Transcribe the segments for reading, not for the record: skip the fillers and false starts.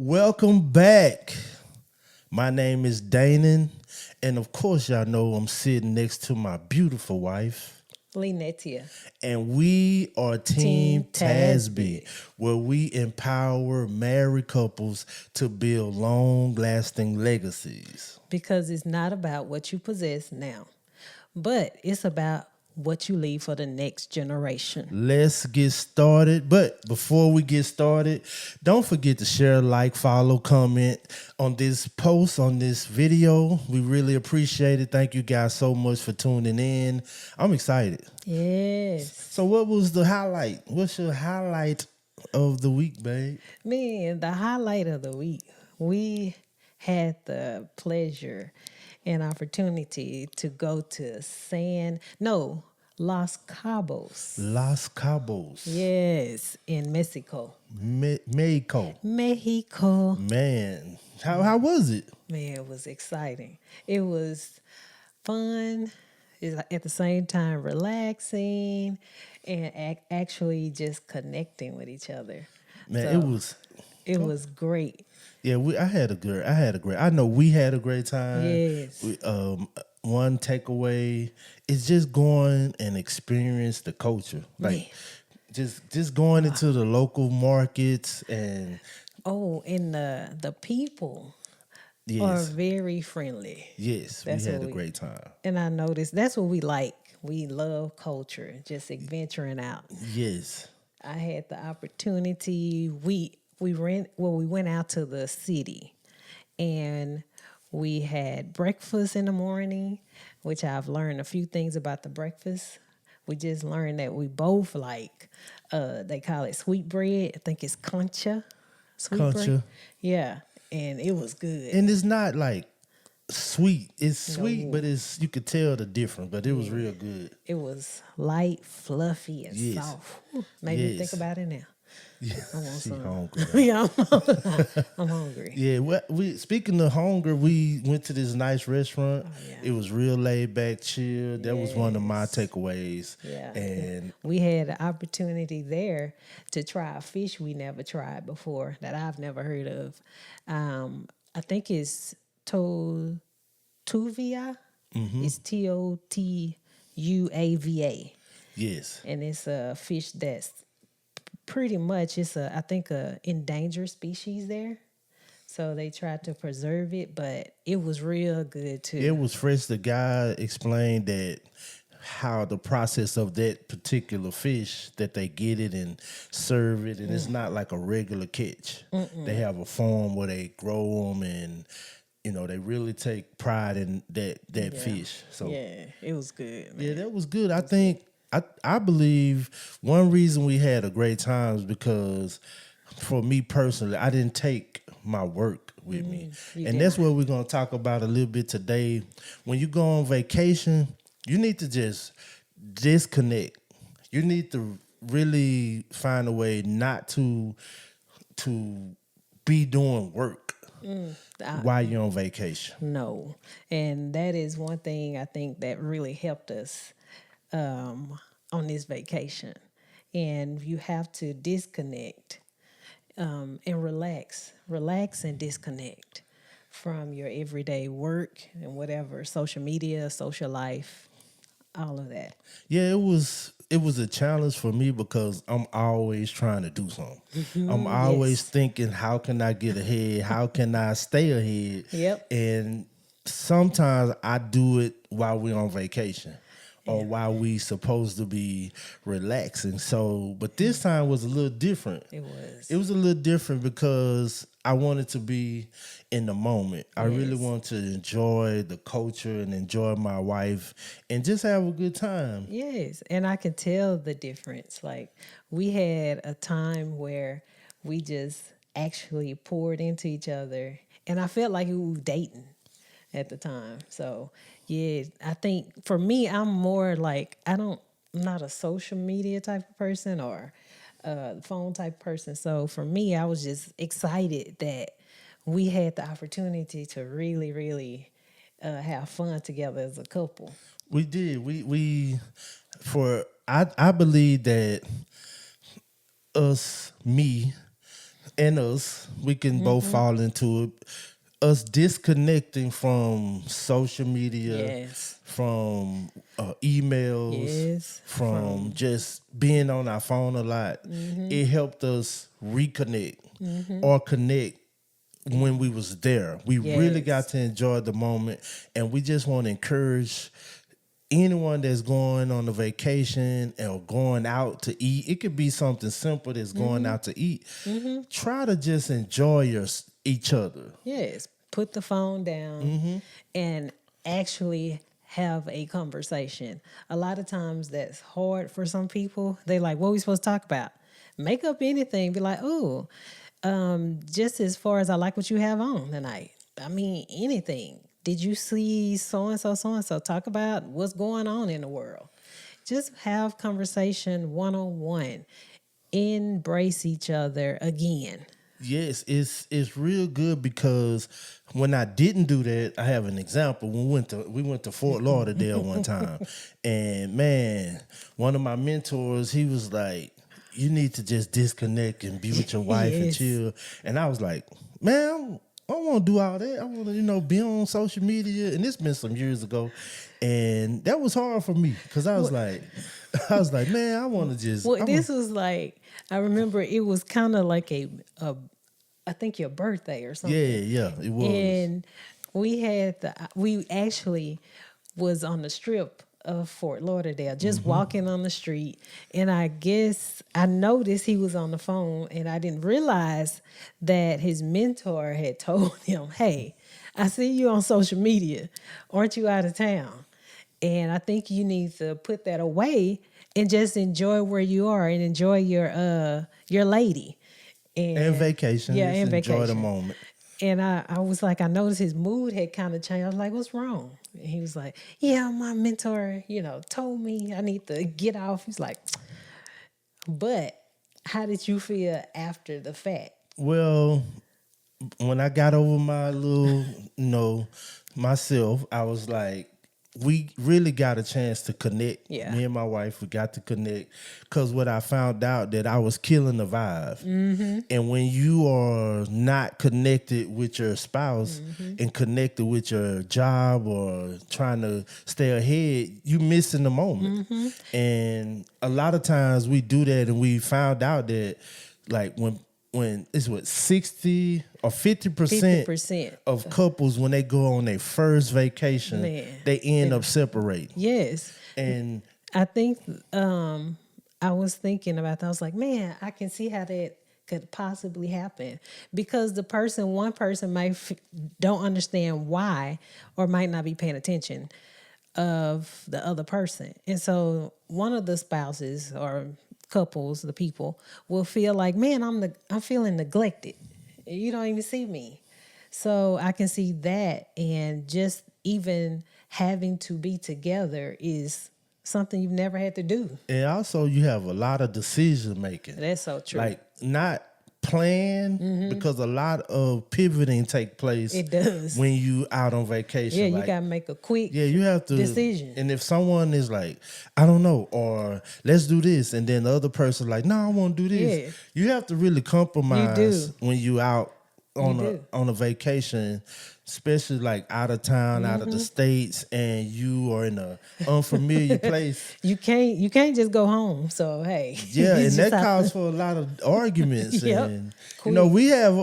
Welcome back. My name is Danon, and of course, y'all know I'm sitting next to my beautiful wife. Linetia. And we are Team Team Tasby, Tasby. where we empower married couples to build long lasting legacies. Because it's not about what you possess now, but it's about what you leave for the next generation. Let's get started. But before we get started, don't forget to share, like, follow, comment on this post, on this video. We really appreciate it. Thank you guys so much for tuning in. I'm excited. Yes. So what was the highlight? What's your highlight of the week, babe? Man, the highlight of the week, we had the pleasure and opportunity to go to Los Cabos. Los Cabos. Yes, in Mexico. Mexico. Mexico. Man, how was it? Man, it was exciting. It was fun. It's at the same time relaxing and actually just connecting with each other. Man, So it was great. Yeah, I had a great. I know we had a great time. Yes. One takeaway is just going and experience the culture, like just going into the local markets and and the people are yes, very friendly. yes, we had a great time. And I noticed that's what we like. We love culture, just adventuring out. Yes, I had the opportunity. We went out to the city, and we had breakfast in the morning, which I've learned a few things about the breakfast. We just learned that we both like. They call it sweet bread. I think it's concha. Sweet concha, bread. Yeah, and it was good. and it's not like sweet. It's sweet, but it's you could tell the difference. But it was real good. It was light, fluffy, and soft. Made me think about it now. Yeah, I want some. hungry. Yeah, I'm hungry. Yeah, we speaking of hunger, we went to this nice restaurant. It was real laid back, chill. That was one of my takeaways. Yeah, And we had the opportunity there to try a fish we never tried before that I've never heard of. I think it's tuvia. It's Totuava. yes, And it's a fish that's pretty much I think a endangered species there. So they tried to preserve it, but it was real good too. it was fresh. The guy explained that how the process of that particular fish that they get it and serve it, and it's not like a regular catch. They have a farm where they grow them, and they really take pride in that fish. So yeah, it was good, man. yeah, that was good. I think I believe one reason we had a great time is because for me personally, I didn't take my work with me. And that's what we're going to talk about a little bit today. When you go on vacation, you need to just disconnect. You need to really find a way not to be doing work while you're on vacation. No. And that is one thing I think that really helped us on this vacation. And you have to disconnect and relax and disconnect from your everyday work and whatever, social media, social life, all of that. Yeah, it was a challenge for me because I'm always trying to do something. I'm always thinking, how can I get ahead? How can I stay ahead? Yep. And sometimes I do it while we're on vacation or while we supposed to be relaxing. So, but this time was a little different. It was. It was a little different because I wanted to be in the moment. I really want to enjoy the culture and enjoy my wife and just have a good time. Yes, and I can tell the difference. Like, we had a time where we just actually poured into each other, and I felt like we were dating at the time. So, yeah, I think for me, I'm more like, I'm not a social media type of person or phone type person. So for me, I was just excited that we had the opportunity to really, really have fun together as a couple. We did. I believe that me and us, we can both fall into it. Us disconnecting from social media, Yes. from emails, Yes. from just being on our phone a lot. It helped us reconnect or connect when we was there. We really got Yes. to enjoy the moment, and we just want to encourage anyone that's going on a vacation or going out to eat. It could be something simple that's going out to eat. Try to just enjoy each other. Yes. Put the phone down and actually have a conversation. A lot of times that's hard for some people. They like, what are we supposed to talk about? Make up anything. Be like, oh, just as far as I like what you have on tonight. I mean, anything. Did you see so and so, so and so? Talk about what's going on in the world. Just have conversation one on one. Embrace each other again. Yes, it's real good because when I didn't do that, I have an example. When we went to Fort Lauderdale one time, and man, one of my mentors, he was like, "You need to just disconnect and be with your wife and Yes. chill." And I was like, "Man, I don't want to do all that. I want to, be on social media." And it's been some years ago, and that was hard for me because I was like, "Man, I want to just." Well, this was like, I remember it was kind of like I think your birthday or something. Yeah, it was. And we actually was on the strip of Fort Lauderdale, just walking on the street. And I guess I noticed he was on the phone, and I didn't realize that his mentor had told him, hey, I see you on social media. Aren't you out of town? And I think you need to put that away and just enjoy where you are and enjoy your lady. And vacation. Yeah, Just and enjoy the vacation. moment. And I was like, I noticed his mood had kind of changed. I was like, what's wrong? And he was like, yeah, my mentor, told me I need to get off. He's like, but how did you feel after the fact? Well, when I got over my little, myself, I was like, we really got a chance to connect. Yeah. Me and my wife, we got to connect because what I found out that I was killing the vibe. And when you are not connected with your spouse and connected with your job or trying to stay ahead, you missing the moment. And a lot of times we do that, and we found out that like when it's 60 or 50% 50%. of couples when they go on their first vacation, Man. they end up separating. Yes. And I think I was thinking about that. I was like, man, I can see how that could possibly happen because one person might don't understand why or might not be paying attention of the other person. And so one of the spouses or couples, the people, will feel like, man, I'm feeling neglected. You don't even see me. So I can see that, and just even having to be together is something you've never had to do. And also you have a lot of decision making. That's so true. Like not plan because a lot of pivoting take place. It does. When you out on vacation. Yeah, like, you gotta make a quick you have to decision. And if someone is like, I don't know, or let's do this, and then the other person like, no, I won't do this. Yeah. You have to really compromise You do. when you out on You a vacation, especially like out of town, out of the states, and you are in an unfamiliar place. You can't just go home. So hey, Yeah, you and just that have calls to- for a lot of arguments. Yep. And Quick. we have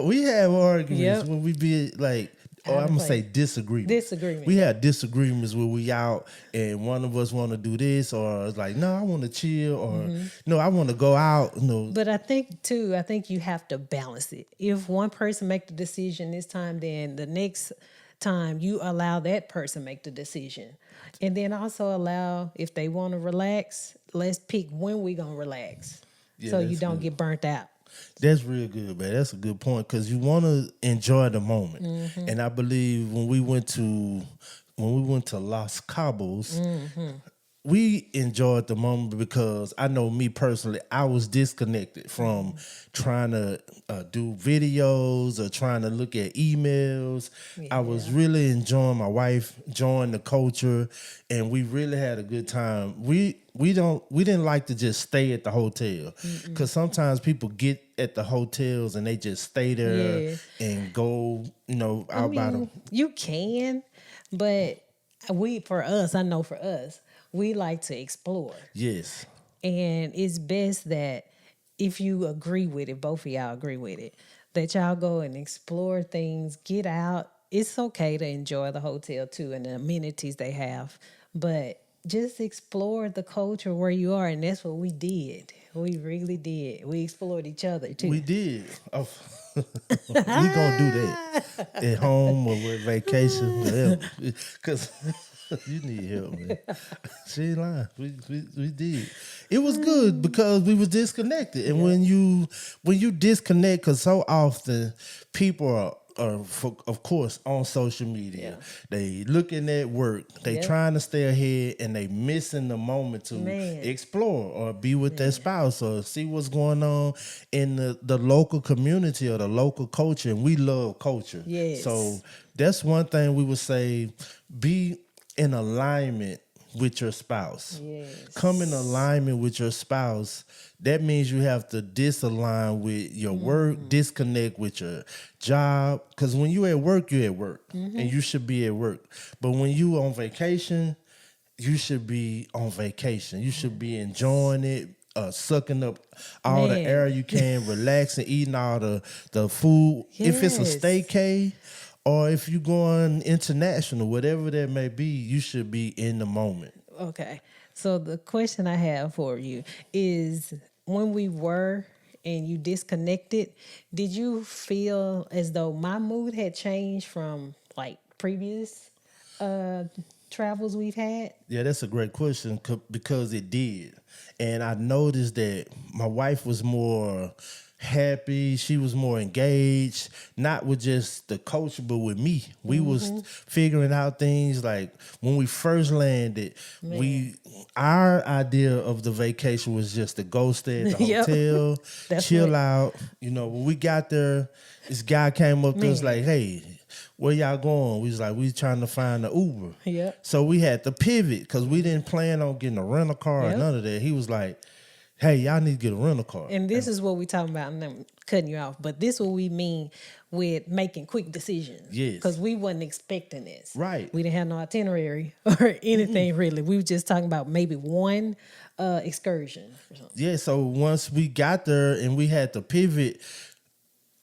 arguments Yep. when we be like, Out of I'm gonna say place. disagreements. Disagreement. We had disagreements where we out and one of us want to do this, or it's like, no, I want to chill, or no, I want to go out. No, But I think you have to balance it. If one person make the decision this time, then the next time you allow that person make the decision. And then also allow, if they want to relax, let's pick when we gonna relax. Yeah, So you that's don't good. get burnt out. That's real good, man. That's a good point because you want to enjoy the moment. And I believe when we went to Los Cabos, we enjoyed the moment because I know me personally, I was disconnected from trying to do videos or trying to look at emails. I was really enjoying my wife, enjoying the culture, and we really had a good time. we didn't like to just stay at the hotel because sometimes people get at the hotels and they just stay there Yeah. and go, I out by them. mean, you can, but for us, I know for us, we like to explore. Yes. And it's best that if you agree with it, both of y'all agree with it, that y'all go and explore things, get out. It's okay to enjoy the hotel too and the amenities they have, but just explore the culture where you are. And that's what we did. We really did. We explored each other too. We did. Oh, we gonna do that at home or with vacation, whatever. Because you need help, man. She ain't lying. We did. It was good because we was disconnected, and when you disconnect, because so often people of course on social media, they looking at work, they trying to stay ahead, and they missing the moment to explore or be with their spouse or see what's going on in the local community or the local culture. And we love culture, so that's one thing we would say: be in alignment with your spouse. Come in alignment with your spouse. That means you have to disalign with your work, disconnect with your job. Because when you at work, you're at work, and you should be at work. But when you on vacation, you should be on vacation. You should be enjoying it, sucking up all the air you can, relaxing, eating all the food. If it's a staycay, or if you're going international, whatever that may be, you should be in the moment. Okay. So the question I have for you is, when we were and you disconnected, did you feel as though my mood had changed from like previous travels we've had? Yeah, that's a great question because it did. And I noticed that my wife was more happy. She was more engaged, not with just the culture, but with me. We was figuring out things like when we first landed, our idea of the vacation was just to go stay at the hotel, chill out. When we got there, this guy came up to us like, hey, where y'all going? We was like, we trying to find an Uber. So we had to pivot because we didn't plan on getting a rental car or none of that. He was like, hey, y'all need to get a rental car. And this is what we talking about, and I'm cutting you off, but this is what we mean with making quick decisions. Yes. Because we wasn't expecting this. Right. We didn't have no itinerary or anything really. We were just talking about maybe one excursion or something. Yeah, so once we got there and we had to pivot,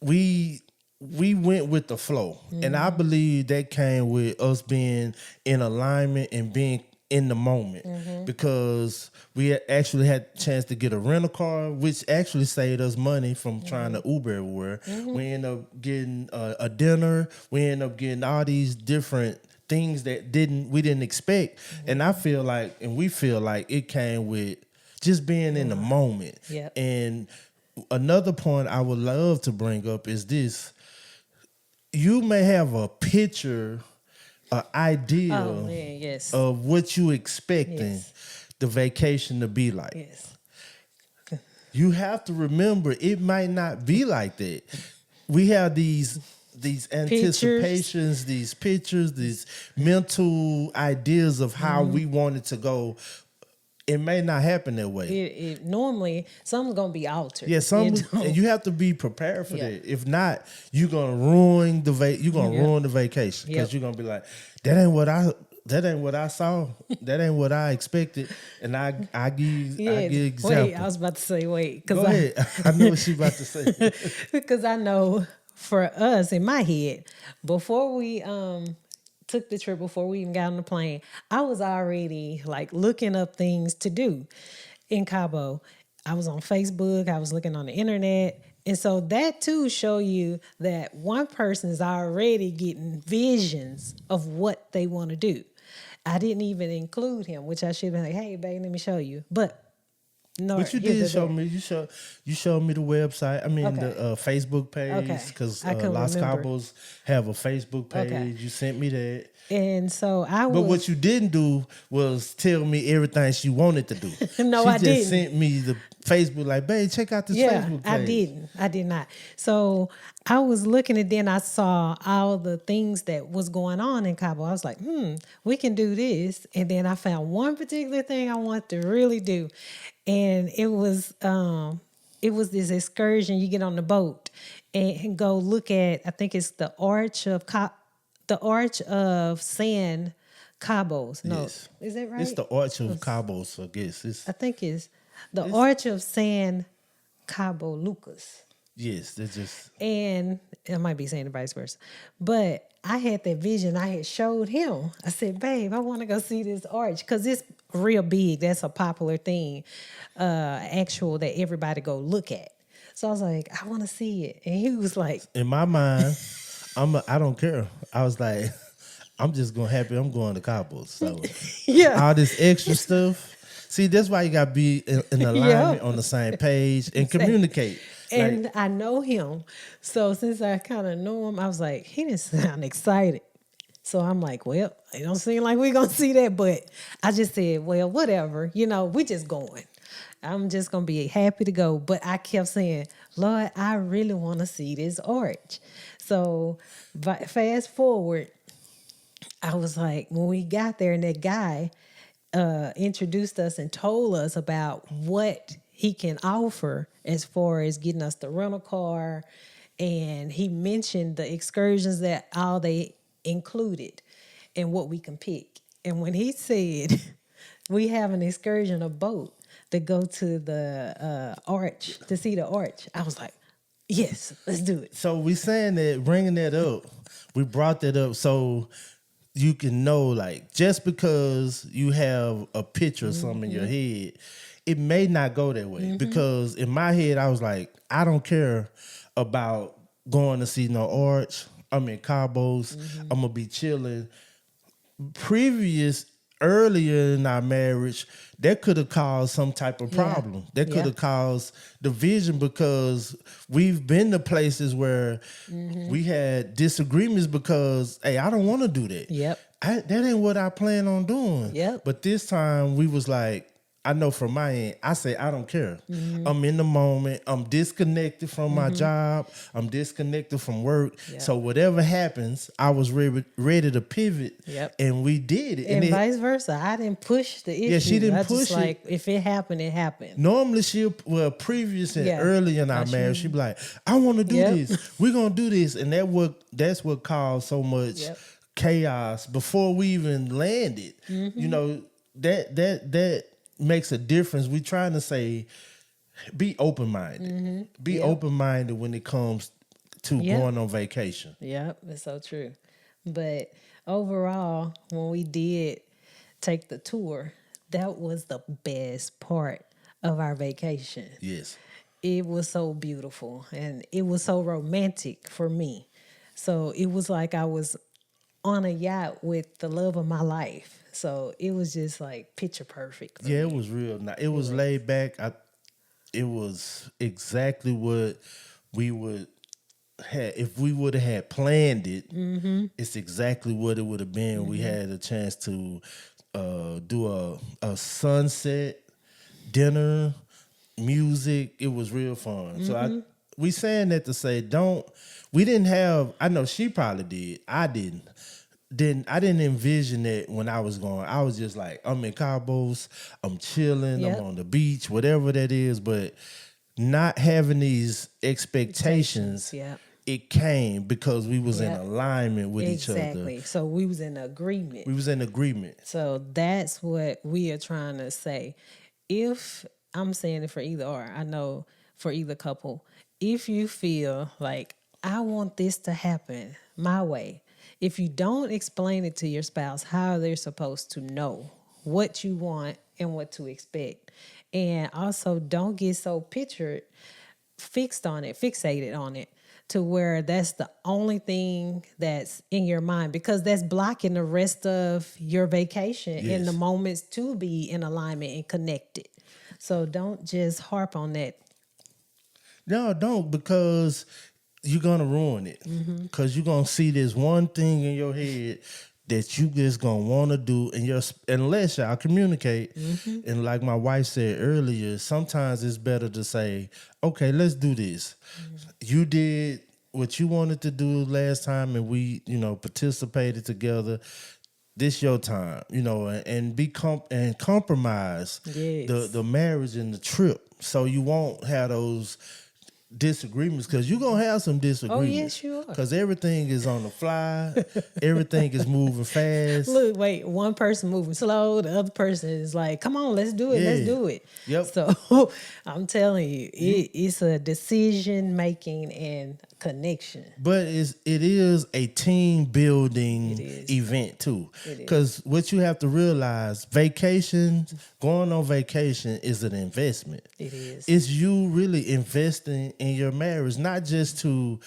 we went with the flow. And I believe that came with us being in alignment and being in the moment, because we actually had a chance to get a rental car, which actually saved us money from trying to Uber everywhere. We ended up getting a dinner. We ended up getting all these different things that we didn't expect. And we feel like it came with just being in the moment. And another point I would love to bring up is this: you may have a picture, an idea of what you expecting the vacation to be like. You have to remember it might not be like that. We have these anticipations, these pictures, these mental ideas of how we want it to go. It may not happen that way. Normally, something's gonna be altered. Yeah, and you have to be prepared for that. If not, you're gonna ruin the ruin the vacation, because you're gonna be like, that ain't what I saw. That ain't what I expected. And I give example. Wait, I was about to say wait. Go ahead. I know what she's about to say. Because I know for us in my head, before we took the trip, before we even got on the plane, I was already like looking up things to do in Cabo. I was on Facebook, I was looking on the internet. And so that too show you that one person is already getting visions of what they want to do. I didn't even include him, which I should have been like, hey, babe, let me show you. But But you Either did show there. me. You showed me the website. I mean Okay. the Facebook page Okay. because I can Los remember. Cabos have a Facebook Okay. page. You sent me that. And so I But what was, you didn't do was tell me everything she wanted to do. no, She I just didn't. sent me the Facebook like, babe, check out this Yeah, Facebook I page. didn't. I did not. So I was looking and then I saw all the things that was going on in Cabo. I was like, we can do this. And then I found one particular thing I want to really do. And it was this excursion. You get on the boat and go look at, I think it's the Arch of San Cabos. No, Yes. is that It's right? the Arch of Cabos, I guess. I think it's the It's Arch of San Cabo Lucas. yes, that's just And I might be saying the vice versa. But I had that vision. I had showed him. I said, babe, I want to go see this arch because it's real big. That's a popular thing, actual that everybody go look at. So I was like, I want to see it. And he was like, in my mind, I don't care. I was like, I'm just gonna happy I'm going to Cabos. So yeah. all this extra stuff. See, that's why you gotta be in alignment Yeah. on the same page and communicate. And Like, I know him. So since I kind of know him, I was like, he didn't sound excited. So I'm like, well, it don't seem like we're going to see that. But I just said, well, whatever. We just going. I'm just going to be happy to go. But I kept saying, Lord, I really want to see this arch. So fast forward, I was like, when we got there and that guy introduced us and told us about what he can offer as far as getting us the rental car. And he mentioned the excursions that all they included and what we can pick. And when he said, we have an excursion, a boat to go to the arch, to see the arch, I was like, yes, let's do it. so we saying that, bringing that up, we brought that up so you can know, like, just because you have a picture or something in your head, it may not go that way. Because in my head, I was like, I don't care about going to see no arch. I'm in Cabos. I'm gonna be chilling. Earlier in our marriage, that could have caused some type of problem. That could have caused division because we've been to places where we had disagreements because, hey, I don't want to do that. Yep. That ain't what I plan on doing. Yep. But this time we was like, I know from my end, I say I don't care. I'm in the moment. I'm disconnected from my job. I'm disconnected from work. Yep. So whatever happens, I was ready to pivot. Yep. And we did it. And vice versa. I didn't push the issue. Yeah, she didn't I push just it. like, if it happened, it happened. Normally previous and Yeah. early in our marriage, she'd be like, I want to do Yep. this. We're gonna do this. And that's what caused so much Yep. chaos before we even landed. That makes a difference. We trying to say be open-minded. Be Yep. open-minded when it comes to Yep. going on vacation. Yep, that's so true. But overall, when we did take the tour, that was the best part of our vacation. Yes. It was so beautiful and it was so romantic for me. So it was like I was on a yacht with the love of my life. So it was just like picture perfect. Yeah, it was real nice. It was laid back. It was exactly what we would have if we would have had planned it. It's exactly what it would have been. We had a chance to do a sunset dinner, music. It was real fun. So we saying that to say we didn't have. I know she probably did. I didn't. I didn't envision it when I was going. I was just like, I'm in Cabos, I'm chilling, Yep. I'm on the beach, whatever that is. But not having these expectations, Yeah. it came because we was in Yep. alignment with each Exactly. other. So we was in agreement. We was in agreement. So that's what we are trying to say. If I'm saying it for either or, I know for either couple, if you feel like I want this to happen my way, if you don't explain it to your spouse how they're supposed to know what you want and what to expect. And also don't get so fixated on it to where that's the only thing that's in your mind because that's blocking the rest of your vacation and the moments to be in alignment and connected. So don't just harp on that. No, don't, because you're gonna ruin it. Because you're gonna see this one thing in your head that you just gonna want to do, and unless y'all communicate. And like my wife said earlier, sometimes it's better to say, "Okay, let's do this." You did what you wanted to do last time, and we, participated together. This your time, and and compromise Yes. the marriage and the trip, so you won't have those disagreements, because you're gonna have some Oh, disagreements, yes, you are. because everything is on the fly, everything is moving fast. Look, wait, one person moving slow, the other person is like, come on, let's do it, let's Yeah. do it. Yep. So I'm telling you, it's a decision making and connection. But it is a team building It is. event too. It is. Because what you have to realize, going on vacation is an investment. It is. It's you really investing in your marriage, not just to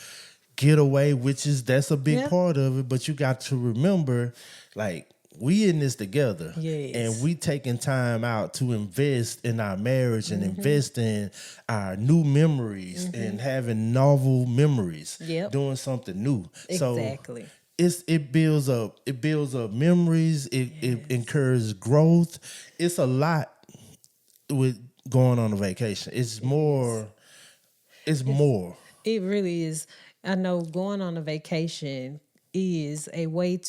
get away, that's a big Yeah. part of it, but you got to remember, like, we in this together. Yes. And we taking time out to invest in our marriage and invest in our new memories and having novel memories. Yep. Doing something new. Exactly. So it builds up memories, it encourages growth. It's a lot with going on a vacation. It's more. It really is. I know going on a vacation is a way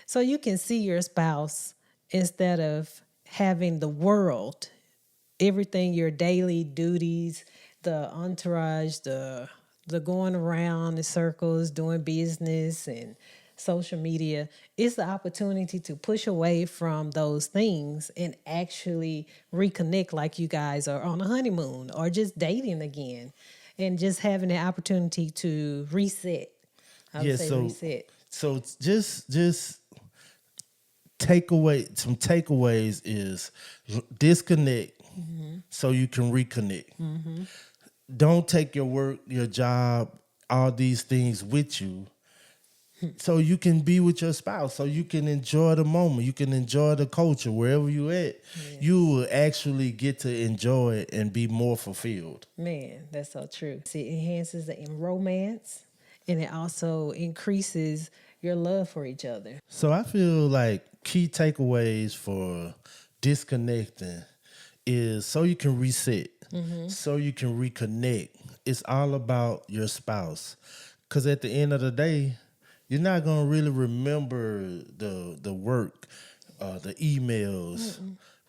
so you can see your spouse instead of having the world, everything, your daily duties, the entourage, the going around in circles, doing business and social media. It's the opportunity to push away from those things and actually reconnect, like you guys are on a honeymoon or just dating again, and just having the opportunity to reset. I would say reset. So just some takeaways is disconnect so you can reconnect. Don't take your work, your job, all these things with you, so you can be with your spouse, so you can enjoy the moment, you can enjoy the culture wherever you at. You will actually get to enjoy it and be more fulfilled. Man, that's so true. It enhances the romance, and it also increases your love for each other. So I feel like key takeaways for disconnecting is so you can reset, so you can reconnect. It's all about your spouse, because at the end of the day, you're not gonna really remember the work, the emails.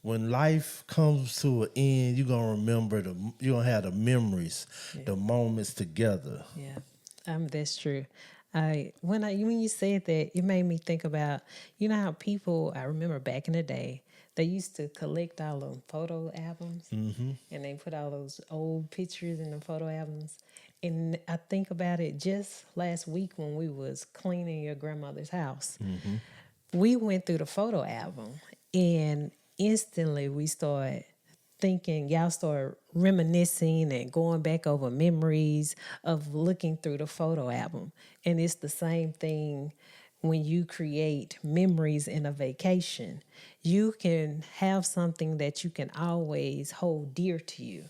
When life comes to an end, you're gonna remember you're gonna have the memories, the moments together. Yeah, that's true. When you said that, it made me think about, how people, I remember back in the day, they used to collect all the photo albums, and they put all those old pictures in the photo albums. And I think about it just last week when we was cleaning your grandmother's house. We went through the photo album, and instantly we started thinking, y'all start reminiscing and going back over memories of looking through the photo album. And it's the same thing when you create memories in a vacation. You can have something that you can always hold dear to you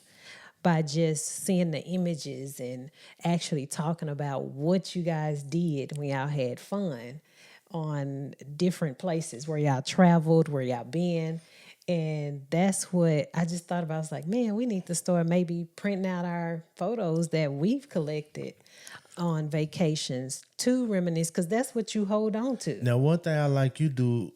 by just seeing the images and actually talking about what you guys did when y'all had fun on different places, where y'all traveled, where y'all been. And that's what I just thought about. I was like, man, we need to start maybe printing out our photos that we've collected on vacations to reminisce, because that's what you hold on to. Now, one thing I like you do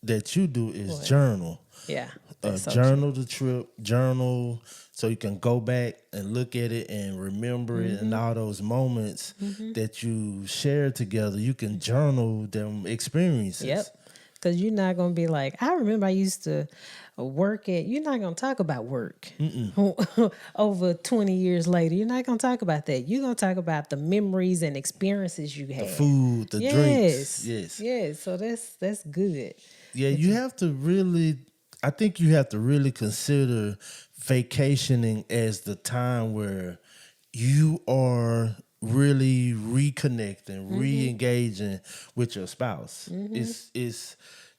is journal. Yeah. That's so Journal the trip, journal so you can go back and look at it and remember it, and all those moments that you shared together. You can journal them experiences. Yep. Because you're not going to be like, I remember I used to work at, you're not going to talk about work over 20 years later. You're not going to talk about that. You're going to talk about the memories and experiences you had. The food, the drinks. Yes. Yes. So that's good. Yeah, you have to really, I think you have to really consider vacationing as the time where you are really reconnecting, re-engaging with your spouse.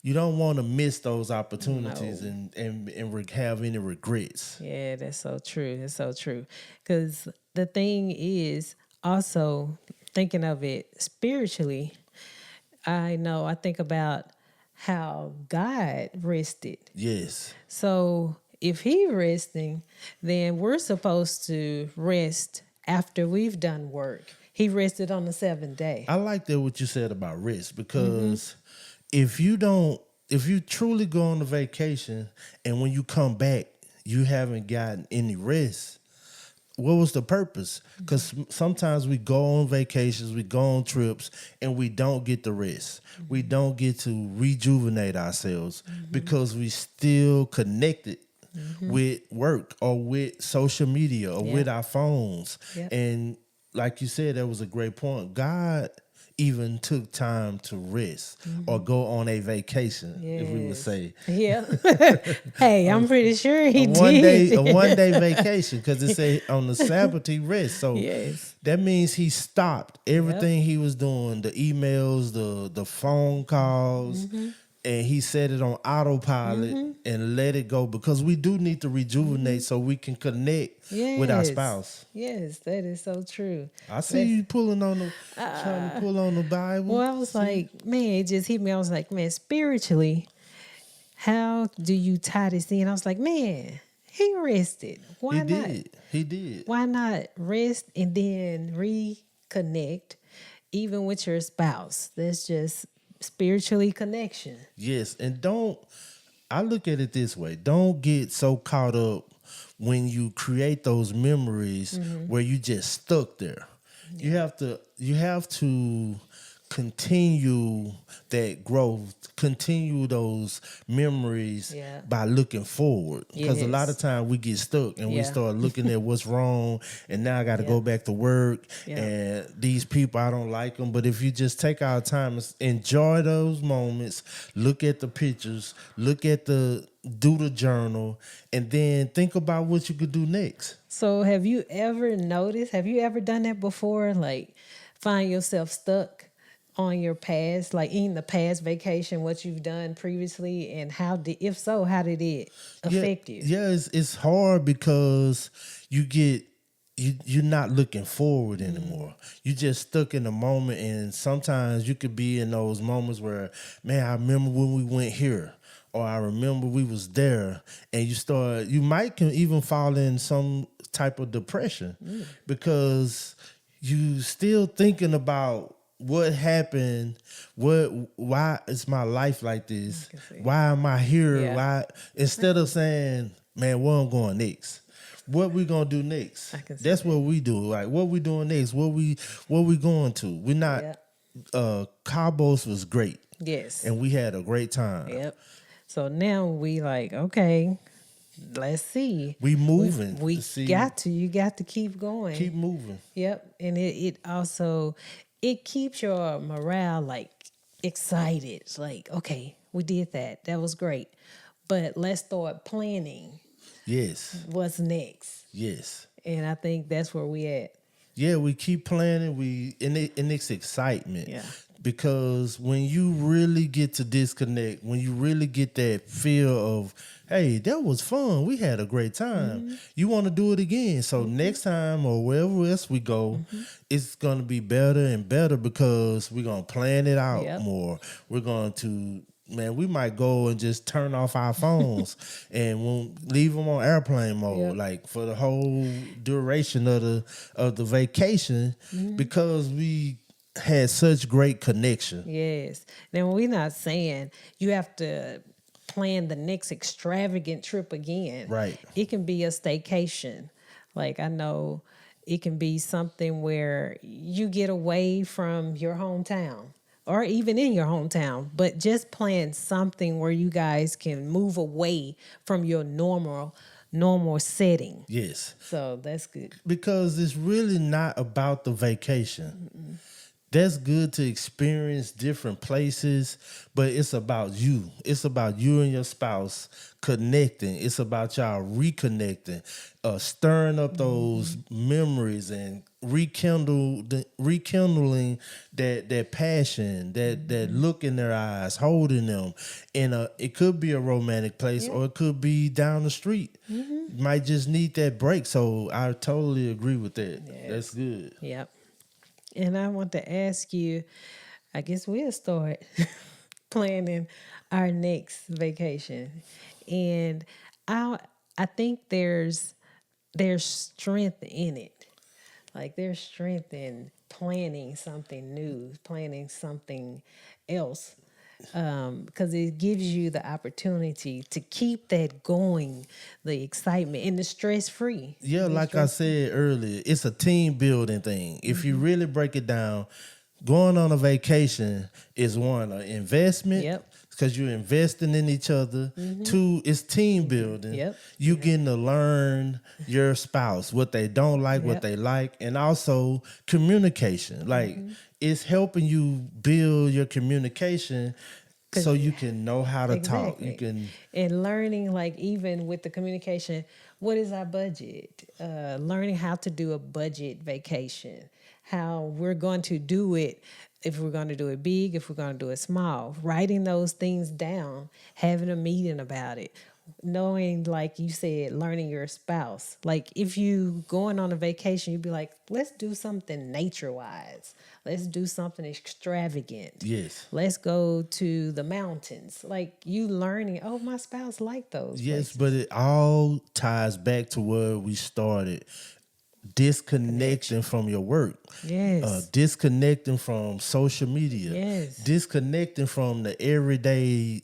You don't want to miss those opportunities No. and have any regrets. Yeah, that's so true. That's so true. Because the thing is also thinking of it spiritually. I think about how God rested. Yes. So if He resting, then we're supposed to rest after we've done work. He rested on the seventh day. I like that what you said about rest because if you don't, if you truly go on a vacation and when you come back, you haven't gotten any rest, what was the purpose? Because sometimes we go on vacations, we go on trips, and we don't get the rest. We don't get to rejuvenate ourselves because we still connected with work or with social media or with Yeah. our phones. Yep. And like you said, that was a great point. God even took time to rest or go on a vacation, if we would Yes. say. Yeah. Hey, I'm pretty sure A He one day, a did. 1 day vacation, because it say on the Sabbath he rest. So Yes. that means he stopped Yep. everything he was doing, the emails, the phone calls, and he set it on autopilot and let it go because we do need to rejuvenate so we can connect with our Yes. spouse. Yes, that is so true. I see Let's you pulling on the trying to pull on the Bible. Well, I was See? like, man, it just hit me. I was like, man, spiritually, how do you tie this in? I was like, man, He rested. He Why not? did. He did. Why not rest and then reconnect, even with your spouse? That's just spiritually connection. Yes, and I look at it this way. Don't get so caught up when you create those memories where you just stuck there. You have to continue that growth, continue those memories Yeah. by looking forward. Because a lot of Yes. times we get stuck and we Yeah. start looking at what's wrong, and now I got to Yeah. go back to work, Yeah. and these people, I don't like them. But if you just take our time and enjoy those moments, look at the pictures, do the journal, and then think about what you could do next. So, have you ever noticed? Have you ever done that before? Like, find yourself stuck on your past, like in the past vacation, what you've done previously, and if so, how did it affect you? Yeah, it's hard because you're not looking forward anymore. You just stuck in the moment, and sometimes you could be in those moments where, man, I remember when we went here, or I remember we was there, and you might can even fall in some type of depression because you still thinking about what happened, why is my life like this? can see. Why am I here? Yeah. Why instead of saying, man, where I'm going next? What we gonna do next? I can see That's that. what we do. Like what we doing next? What we going to? We're not Cabos was great Yes. and we had a great time. Yep. So now we like, okay, let's see. We moving. We to see, you got to keep going. keep moving. Yep. And it also it keeps your morale like excited. It's like, okay, we did that. That was great. But let's start planning Yes. what's next. Yes. And I think that's where we at. Yeah, we keep planning. And it's excitement. Yeah. Because when you really get to disconnect, when you really get that feel of, hey, that was fun. We had a great time. You want to do it again. So next time or wherever else we go, it's going to be better and better because we're going to plan it out Yep. more. We're going to, man, we might go and just turn off our phones and won't leave them on airplane mode, Yep. like for the whole duration of the vacation, because we had such great connection. Yes. Now we're not saying you have to plan the next extravagant trip again. Right. It can be a staycation. Like I know it can be something where you get away from your hometown or even in your hometown, but just plan something where you guys can move away from your normal setting. Yes. So that's good. Because it's really not about the vacation. that's good to experience different places, but it's about you. It's about you and your spouse connecting. It's about y'all reconnecting, stirring up those memories and rekindling that passion, that look in their eyes, holding them. And it could be a romantic place, Yep. or it could be down the street. You might just need that break. So I totally agree with that. That's Yes. good. Yep. And I want to ask you, I guess we'll start planning our next vacation. And I I think there's strength in it. Like there's strength in planning something new, planning something else. Because it gives you the opportunity to keep that going, the excitement and the stress free. Yeah, Be like I stress free. said earlier, it's a team building thing. If you really break it down, going on a vacation is one, an investment Yep. because you're investing in each other. Two, it's team building. Yep. You getting to learn your spouse, what they don't like, what Yep. they like, and also communication. Like it's helping you build your communication so Cause you can know how to talk. You exactly. can And learning, like, even with the communication, what is our budget? Learning how to do a budget vacation, how we're going to do it, if we're going to do it big, if we're going to do it small, writing those things down, having a meeting about it, knowing, like you said, learning your spouse. Like if you going on a vacation, you'd be like, let's do something nature wise. Let's do something extravagant. yes. Let's go to the mountains. Like you learning, oh, my spouse like those Yes, but places. it all ties back to where we started. Disconnecting Connection. from your work, Yes. disconnecting from social media, Yes. disconnecting from the everyday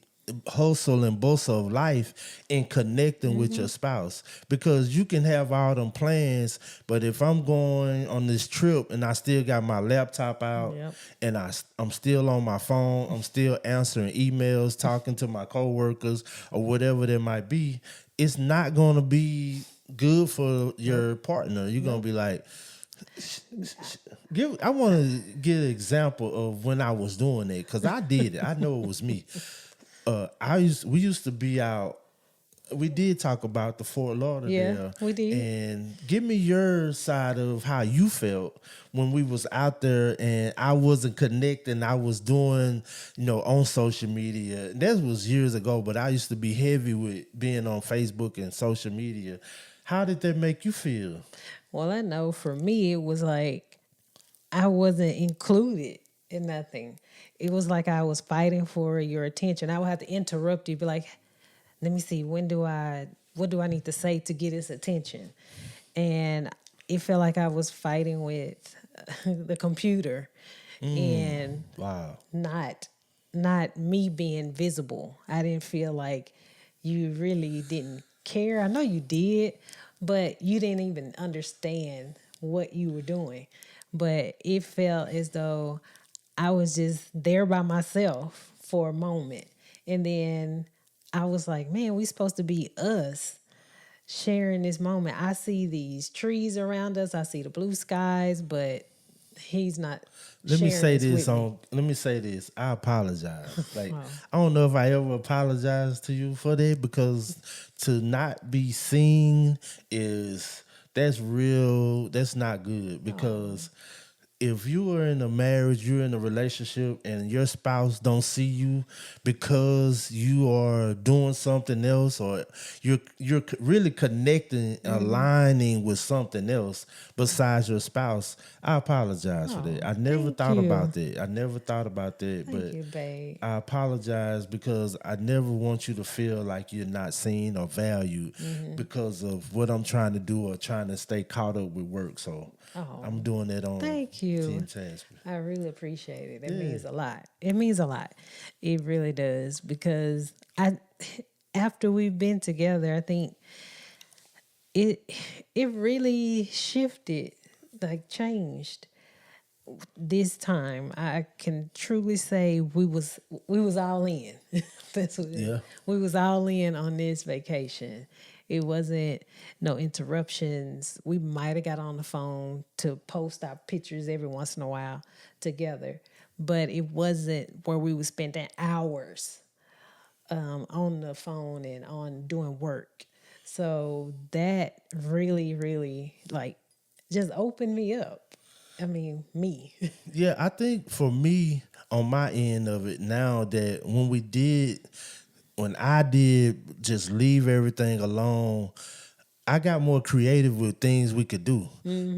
hustle and bustle of life, and connecting with your spouse. Because you can have all them plans, but if I'm going on this trip and I still got my laptop out Yep. and I'm still on my phone, I'm still answering emails, talking to my coworkers or whatever there might be, it's not going to be good for Nope. your partner. You're gonna Nope. be like, I want to give an example of when I was doing it because I did it. I know it was me. We used to be out. We did talk about the Fort Yeah, Lauderdale, we did. and give me your side of how you felt when we was out there and I wasn't connecting. I was doing, on social media. That was years ago, but I used to be heavy with being on Facebook and social media. How did that make you feel? Well, I know for me, it was like I wasn't included in nothing. It was like I was fighting for your attention. I would have to interrupt you, be like, let me see, what do I need to say to get his attention? And it felt like I was fighting with the computer and Wow. not me being visible. I didn't feel like you really didn't care. I know you did, but you didn't even understand what you were doing. But it felt as though I was just there by myself for a moment. And then I was like, man, we supposed to be us sharing this moment. I see these trees around us, I see the blue skies, but he's not Let me sharing say this this with me. on. Let me say this. I apologize. Like Oh, I don't know if I ever apologized to you for that because to not be seen that's real. That's not good oh, because if you are in a marriage, you're in a relationship, and your spouse don't see you because you are doing something else, or you're really connecting, aligning with something else besides your spouse, I apologize for that. oh, I never thank thought you. about that. I never thought about that, Thank but you, babe. I apologize because I never want you to feel like you're not seen or valued because of what I'm trying to do or trying to stay caught up with work. So I'm Oh, doing that on thank you. Team Tasby. I really appreciate it. It Yeah. means a lot. It means a lot. It really does because after we've been together, I think it it really shifted, like changed. This time I can truly say we was all in. That's what Yeah. we was all in on this vacation. It wasn't no interruptions. We might have got on the phone to post our pictures every once in a while together, but it wasn't where we would spend hours on the phone and on doing work. So that really, really like just opened me up. I mean, me. Yeah, I think for me, on my end of it now, that when I did just leave everything alone, I got more creative with things we could do.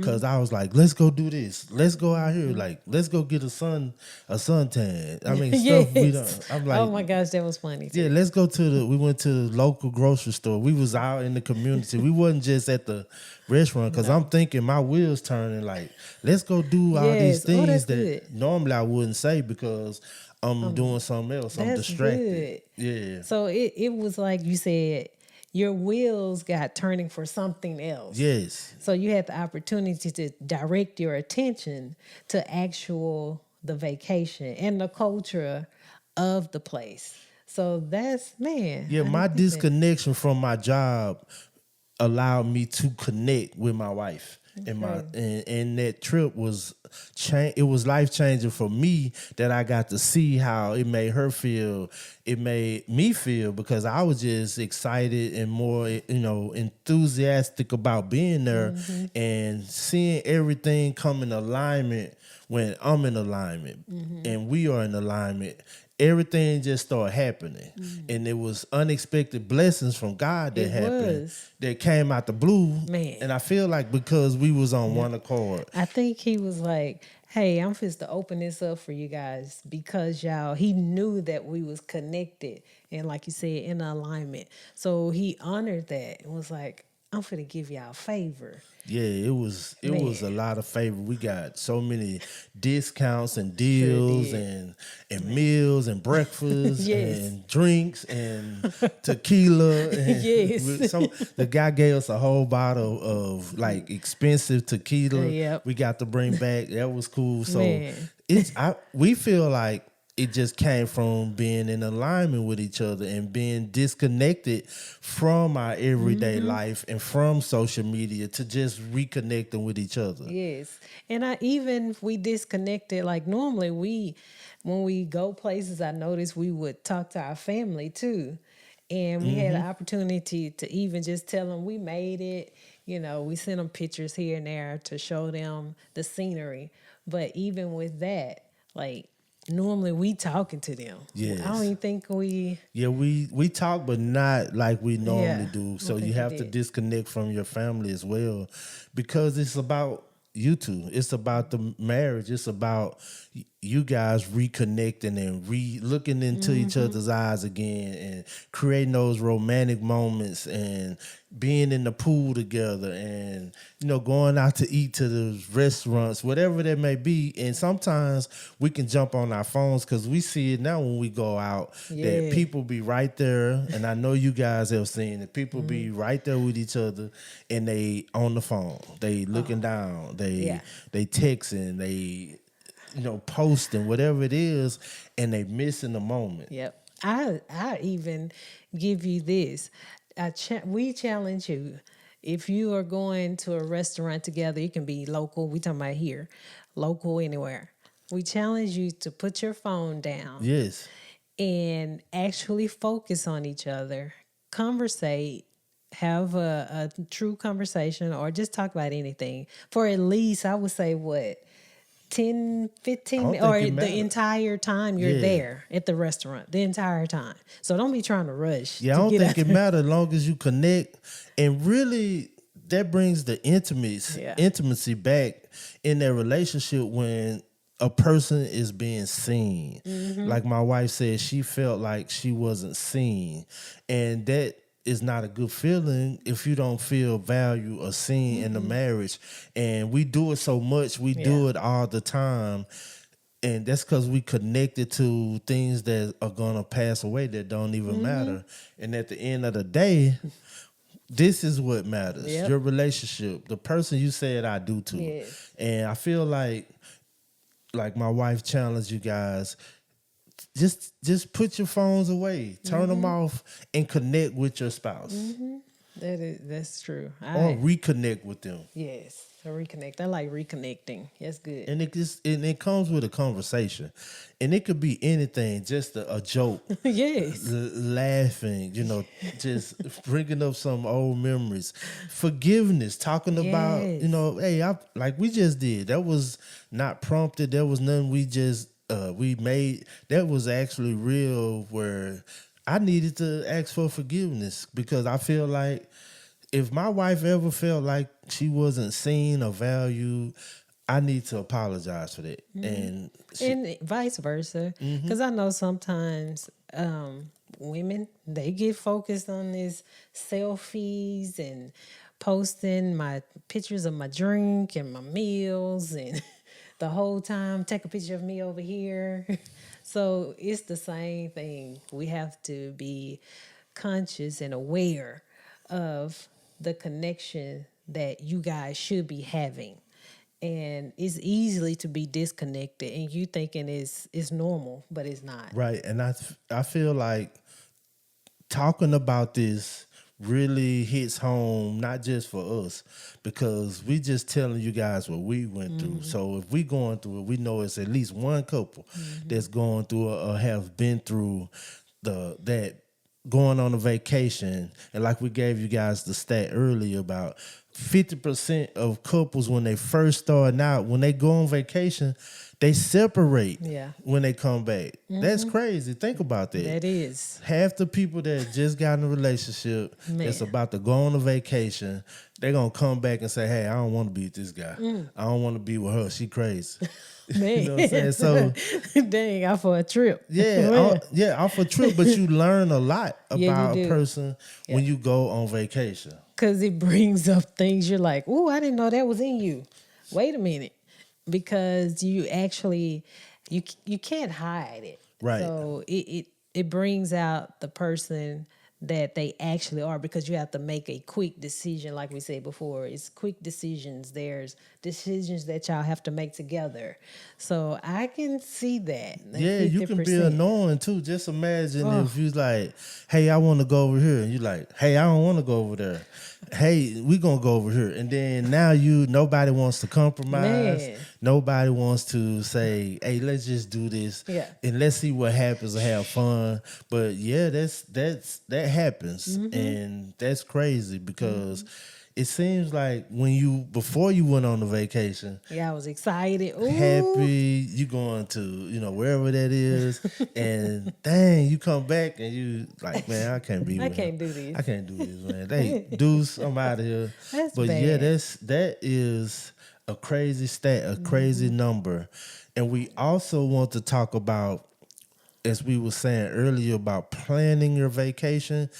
Cause I was like, let's go do this. Let's go out here. Like, let's go get a suntan. I mean, stuff we Yes. don't. I'm Oh like, my gosh, that was funny yeah, too. let's go we went to the local grocery store. We was out in the community. We wasn't just at the restaurant, because I'm No. thinking my wheels turning like, let's go do all these Yes. Oh, that's things that good. normally I wouldn't say because I'm doing something else. I'm That's distracted. good. Yeah. So it was like you said, your wheels got turning for something else. Yes. So you had the opportunity to direct your attention to the vacation and the culture of the place. So that's, man, Yeah, I my think that. disconnection from my job allowed me to connect with my wife. Okay. And that trip was it was life changing for me, that I got to see how it made her feel. It made me feel, because I was just excited and more, enthusiastic about being there, and seeing everything come in alignment when I'm in alignment and we are in alignment. Everything just started happening, and it was unexpected blessings from God that It happened, was. that came out the blue. Man. And I feel like because we was on one accord. I think he was like, "Hey, I'm supposed to open this up for you guys because y'all." He knew that we was connected and, like you said, in alignment. So he honored that and was like, "I'm finna give y'all a favor." Yeah, it was a Man, lot of favor. We got so many discounts and sure deals did. and meals and breakfast Yes, and drinks and tequila, and yes, the guy gave us a whole bottle of like expensive tequila. yep, We got to bring back. That was cool. So man. we feel like it just came from being in alignment with each other and being disconnected from our everyday life and from social media, to just reconnecting with each other. Yes. And we disconnected, like normally when we go places, I noticed we would talk to our family too. And we had an opportunity to even just tell them we made it. We sent them pictures here and there to show them the scenery. But even with that, like normally we talking to them. I don't Yes. even think we, Yeah, we talk, but not like we normally yeah, do. I don't So you think we have to did. disconnect from your family as well, because it's about you two. It's about the marriage. It's about you guys reconnecting and looking into each other's eyes again, and creating those romantic moments, and being in the pool together, and going out to eat to the restaurants, whatever that may be. And sometimes we can jump on our phones, because we see it now when we go out, that Yeah. people be right there. And I know you guys have seen it. People be right there with each other, and they on the phone. They looking down. Yeah. They texting. They posting, whatever it is, and they missing the moment. Yep. I even give you this. We challenge you. If you are going to a restaurant together, it can be local. We talking about here, local anywhere. We challenge you to put your phone down Yes. and actually focus on each other, conversate, have a true conversation, or just talk about anything for at least, I would say, what, 10, I 15, don't think or it the matters. entire time you're Yeah. there at the restaurant, the entire time. So don't be trying to rush Yeah, I to don't get think out it there. matters as long as you connect, and really that brings the Yeah. intimacy back in their relationship, when a person is being seen. Like my wife said, she felt like she wasn't seen, and that is not a good feeling if you don't feel value or seen in the marriage. And we do it so much, we do Yeah. it all the time, and that's because we connected to things that are gonna pass away, that don't even matter. And at the end of the day, this is what matters: Yep. your relationship, the person you said I do to. Yes. And I feel like my wife challenged you guys. Just put your phones away, turn them off, and connect with your spouse. That's true. or reconnect with them. Yes, a reconnect. I like reconnecting. That's good. And it comes with a conversation, and it could be anything, just a joke, Yes. laughing, just bringing up some old memories, forgiveness, talking about, Yes. hey, like we just did. That was not prompted. There was nothing we made. That was actually real. Where I needed to ask for forgiveness because I feel like if my wife ever felt like she wasn't seen or valued, I need to apologize for that. And And vice versa. Because I know sometimes women, they get focused on this selfies and posting my pictures of my drink and my meals and the whole time take a picture of me over here. So it's the same thing. We have to be conscious and aware of the connection that you guys should be having. And it's easily to be disconnected and you thinking it's normal, but it's not. right, and I feel like talking about this really hits home, not just for us, because we just telling you guys what we went through. So if we going through it, we know it's at least one couple that's going through or have been through that going on a vacation. And like we gave you guys the stat earlier about 50% of couples when they first start out, when they go on vacation, they separate when they come back. That's crazy. Think about that. That is. Half the people that just got in a relationship that's about to go on a vacation, they're going to come back and say, hey, I don't want to be with this guy. I don't want to be with her. She crazy. Man. You know what I'm saying? So dang, out for a trip. off a trip, but you learn a lot about a person when you go on vacation. Because it brings up things you're like, oh, I didn't know that was in you. Wait a minute. Because you actually, you can't hide it. Right. So it brings out the person that they actually are, because you have to make a quick decision. Like we said before, it's quick decisions. There's decisions that y'all have to make together. So I can see that. Yeah, you can be annoying too. Just imagine if you like, hey, I want to go over here. And you like, hey, I don't want to go over there. Hey, we going to go over here. And then now nobody wants to compromise. Man. Nobody wants to say, hey, let's just do this. Yeah. And let's see what happens and have fun. But yeah, that happens. And that's crazy because it seems like before you went on the vacation, I was excited. Ooh. happy, you going to, wherever that is, and dang, you come back and you like, man, I can't be I with can't him. do this. I can't do this, man. They Deuce, I'm out of here. That's but bad. yeah, that is a crazy stat, a crazy number. And we also want to talk about, as we were saying earlier, about planning your vacation.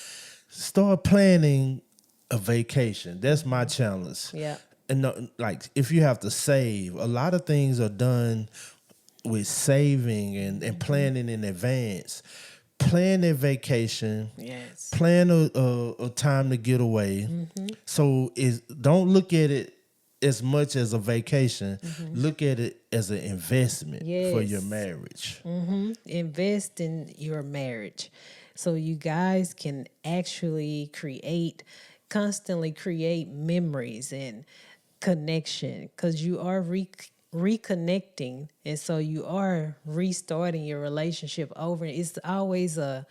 Start planning a vacation. That's my challenge. Yeah. And like, if you have to save, a lot of things are done with saving and planning in advance. Plan a vacation. Yes. Plan a time to get away. So don't look at it as much as a vacation. Look at it as an investment for your marriage. Invest in your marriage so you guys can actually constantly create memories and connection, because you are reconnecting, and so you are restarting your relationship over. It's always a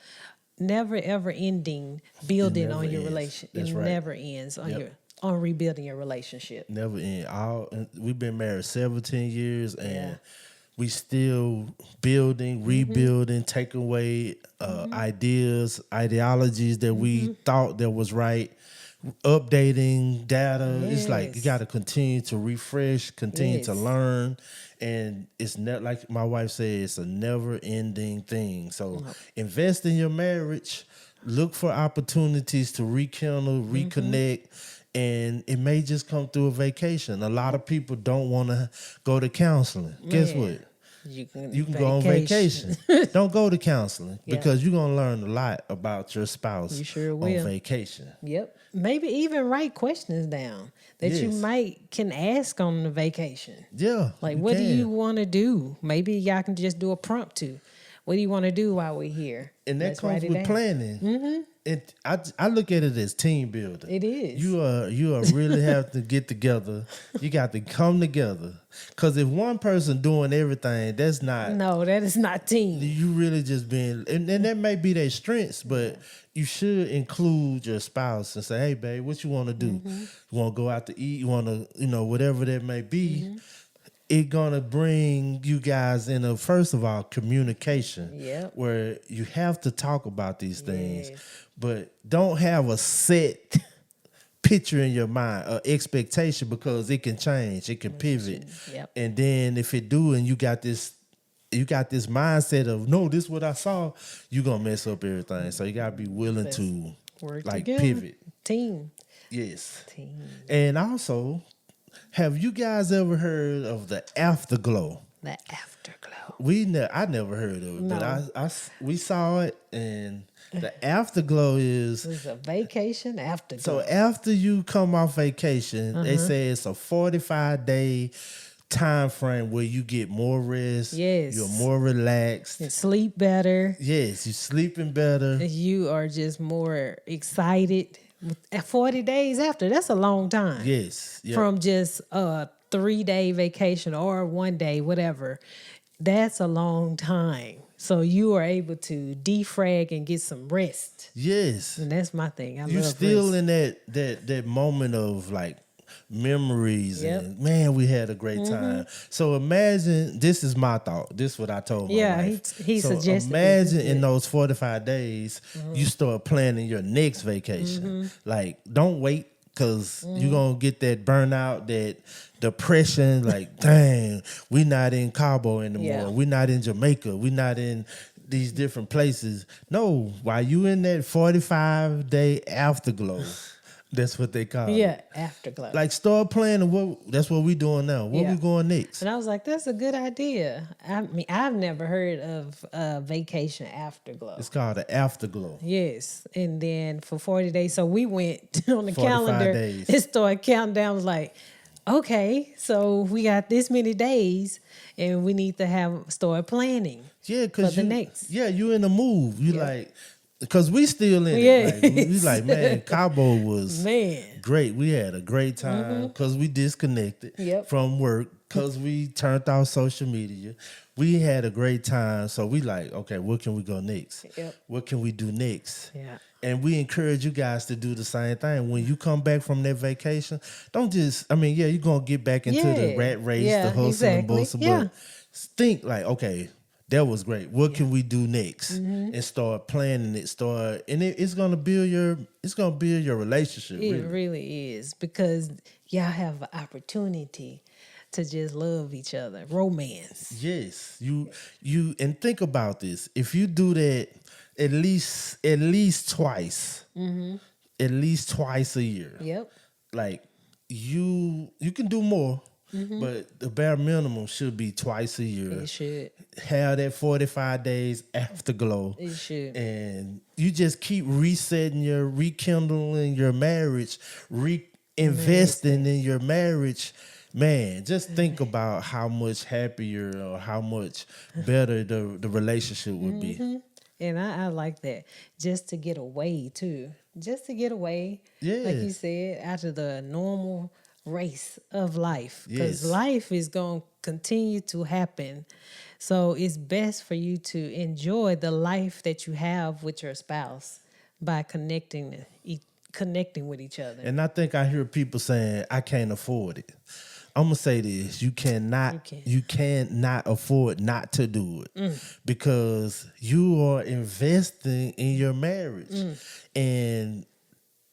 never ever ending building on your relationship. It never ends on rebuilding your relationship. Never end. We've been married 17 years and we still building, rebuilding, taking away ideas, ideologies that we thought that was right, updating data. It's like you got to continue to refresh, continue to learn. And it's not like my wife said, it's a never ending thing. So invest in your marriage, look for opportunities to rekindle, reconnect. And it may just come through a vacation. A lot of people don't want to go to counseling. Guess what? You can go on vacation. Don't go to counseling because you're going to learn a lot about your spouse on vacation. Yep. Maybe even write questions down that you can ask on the vacation. Yeah. Like, what do you want to do? Maybe y'all can just do a prompt to. What do you want to do while we're here? And that comes with planning. I look at it as team building. It is. You are really have to get together. You got to come together. Because if one person doing everything, that's not. No, that is not team. You really just being, and that may be their strengths, but you should include your spouse and say, "Hey, babe, what you want to do? You want to go out to eat? You want to, whatever that may be." It's gonna bring you guys in a, first of all, communication. Yep. Where you have to talk about these things, Yes. but don't have a set picture in your mind, expectation, because it can change, it can pivot. Yep. And then if it do, and you got this mindset of, no, this is what I saw, you're gonna mess up everything. So you gotta be willing to Work like together. pivot. Team. Yes. Team. And also, have you guys ever heard of the afterglow? The afterglow. I never heard of it, No. but we saw it, and the afterglow is, It's a vacation afterglow. so after you come off vacation, they say it's a 45-day time frame where you get more rest. Yes. You're more relaxed. and sleep better. Yes, you're sleeping better. You are just more excited. At 40 days after, that's a long time. Yes. Yep. From just a 3-day vacation or 1 day, whatever. That's a long time. So you are able to defrag and get some rest. Yes. And that's my thing. I You're love still rest. in that moment of like memories, Yep. and man, we had a great time. So imagine, this is my thought. This is what I told my Yeah, wife. he so suggested imagine this. in those 45 days, you start planning your next vacation. Like, don't wait, because you're going to get that burnout, that depression, like, dang, we not in Cabo anymore. Yeah. We not in Jamaica. We not in these different places. No, while you in that 45-day afterglow, that's what they call it. Yeah, afterglow. Like, start planning. That's what we doing now. Where Yeah. we going next? And I was like, that's a good idea. I mean, I've never heard of vacation afterglow. It's called the afterglow. Yes. And then for 40 days. So we went on the 45 calendar days. and started counting down. I was like, okay, so we got this many days and we need to start planning. Yeah, because For the next. Yeah, you in the move. You like, because we still in Yes. it. Like, we like, man, Cabo was Man. great. We had a great time because we disconnected Yep. from work, because we turned off social media. We had a great time. So we like, okay, what can we go next? Yep. What can we do next? Yeah. And we encourage you guys to do the same thing. When you come back from that vacation, don't just, you're going to get back into the Yeah. rat race, Yeah, the hustle and exactly. bustle, Yeah. but think like, okay, that was great. What can we do next? And start planning it. It's gonna build your relationship. It Really. really is, because y'all have an opportunity to just love each other. Romance. Yes. You and think about this. If you do that at least twice, at least twice a year. Yep. Like, you can do more, but the bare minimum should be twice a year. It should. Have that 45 days afterglow. It should. And you just keep rekindling your marriage, reinvesting in your marriage. Man, just think about how much happier or how much better the relationship would be. And I like that. Just to get away, too. Just to get away, like you Yes. said, out of the normal race of life. Because Yes. life is going to continue to happen. So it's best for you to enjoy the life that you have with your spouse by connecting with each other. And I think I hear people saying, I can't afford it. I'm gonna say this: you cannot afford not to do it, because you are investing in your marriage. And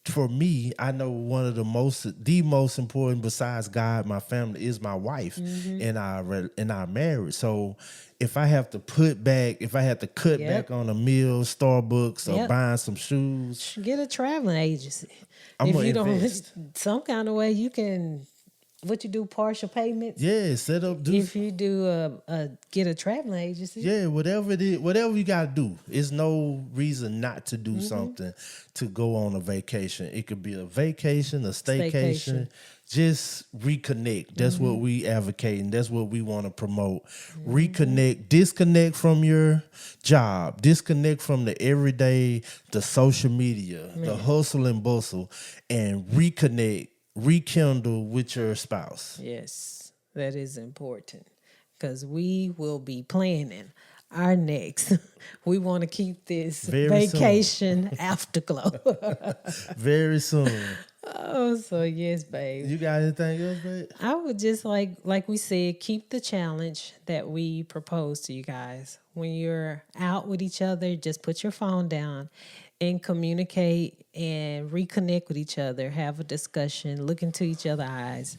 for me, I know one of the most important, besides God, my family, is my wife in our marriage. So if I have to cut back on a meal, Starbucks, or Yep. buying some shoes, Get a traveling agency. I'm if gonna you don't, invest. some kind of way you can what you do, partial payments. Yeah, set up. If you do get a traveling agency. Yeah, whatever it is, whatever you got to do. It's no reason not to do something to go on a vacation. It could be a vacation, a staycation. Just reconnect. That's what we advocating. That's what we want to promote. Reconnect. Disconnect from your job. Disconnect from the everyday, the social media, the hustle and bustle, and reconnect, rekindle with your spouse. Yes, that is important because we will be planning our next. We want to keep this Very vacation afterglow. Very soon. Oh, so yes, babe. You got anything else, babe? I would just like we said, keep the challenge that we propose to you guys. When you're out with each other, just put your phone down and communicate and reconnect with each other, have a discussion, look into each other's eyes,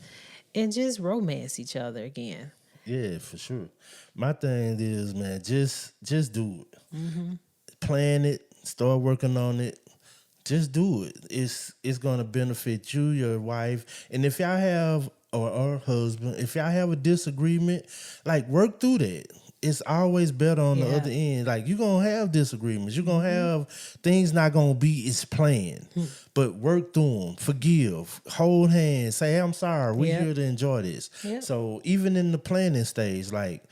and just romance each other again. Yeah, for sure. My thing is, man, just do it. Plan it, start working on it. Just do it. It's gonna benefit you, your wife, and if y'all have or husband, if y'all have a disagreement, like work through that. It's always better on the other end. Like you're gonna have disagreements. You're gonna have things not gonna be as planned. But work through them, forgive, hold hands, say I'm sorry. We're here to enjoy this. So even in the planning stage, like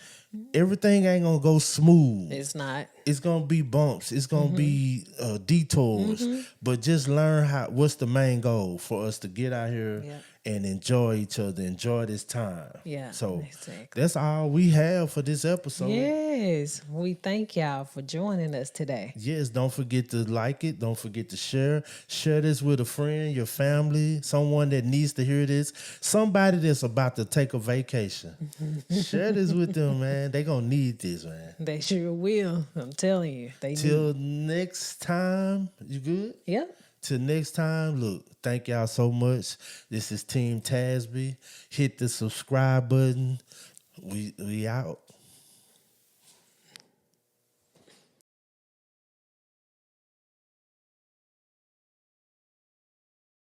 everything ain't gonna go smooth. It's not. It's gonna be bumps. It's gonna be detours. But just learn what's the main goal for us to get out here and enjoy each other, enjoy this time. Yeah. So exactly. that's all we have for this episode. Yes. We thank y'all for joining us today. Yes, don't forget to like it. Don't forget to share. Share this with a friend, your family, someone that needs to hear this. Somebody that's about to take a vacation. Share this with them, man. They gonna need this, man. They sure will. I'm telling you. Till next time, you good? Yep. Till next time, look, thank y'all so much. This is Team Tasby. Hit the subscribe button. We out.